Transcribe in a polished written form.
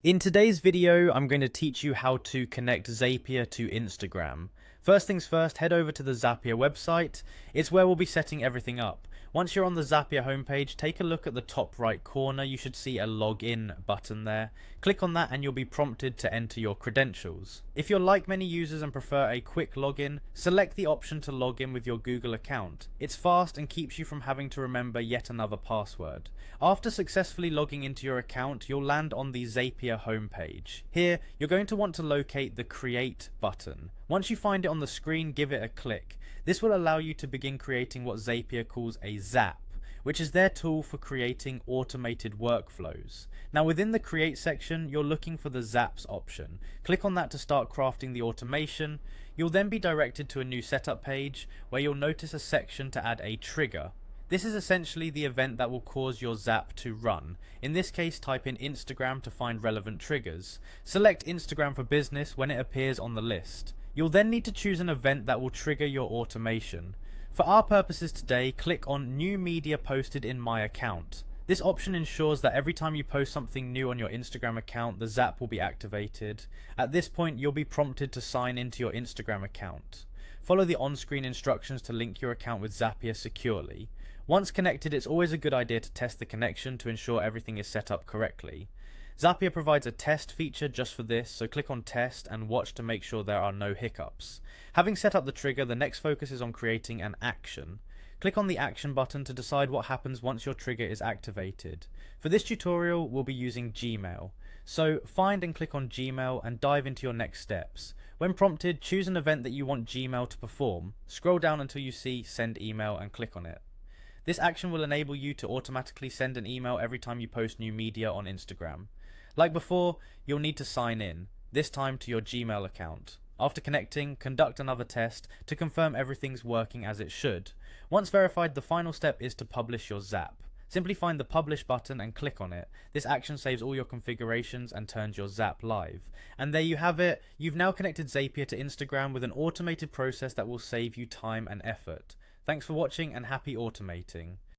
In today's video, I'm going to teach you how to connect Zapier to Instagram. First things first, head over to the Zapier website. It's where we'll be setting everything up. Once you're on the Zapier homepage, take a look at the top right corner. You should see a login button there. Click on that and you'll be prompted to enter your credentials. If you're like many users and prefer a quick login, select the option to log in with your Google account. It's fast and keeps you from having to remember yet another password. After successfully logging into your account, you'll land on the Zapier homepage. Here, you're going to want to locate the Create button. Once you find it on the screen, give it a click. This will allow you to begin creating what Zapier calls a Zap, which is their tool for creating automated workflows. Now within the Create section, you're looking for the Zaps option. Click on that to start crafting the automation. You'll then be directed to a new setup page where you'll notice a section to add a trigger. This is essentially the event that will cause your Zap to run. In this case, type in Instagram to find relevant triggers. Select Instagram for Business when it appears on the list. You'll then need to choose an event that will trigger your automation. For our purposes today, click on New Media Posted in My Account. This option ensures that every time you post something new on your Instagram account, the Zap will be activated. At this point, you'll be prompted to sign into your Instagram account. Follow the on-screen instructions to link your account with Zapier securely. Once connected, it's always a good idea to test the connection to ensure everything is set up correctly. Zapier provides a test feature just for this, so click on test and watch to make sure there are no hiccups. Having set up the trigger, the next focus is on creating an action. Click on the action button to decide what happens once your trigger is activated. For this tutorial, we'll be using Gmail. So find and click on Gmail and dive into your next steps. When prompted, choose an event that you want Gmail to perform. Scroll down until you see send email and click on it. This action will enable you to automatically send an email every time you post new media on Instagram. Like before, you'll need to sign in, this time to your Gmail account. After connecting, conduct another test to confirm everything's working as it should. Once verified, the final step is to publish your Zap. Simply find the Publish button and click on it. This action saves all your configurations and turns your Zap live. And there you have it. You've now connected Zapier to Instagram with an automated process that will save you time and effort. Thanks for watching and happy automating.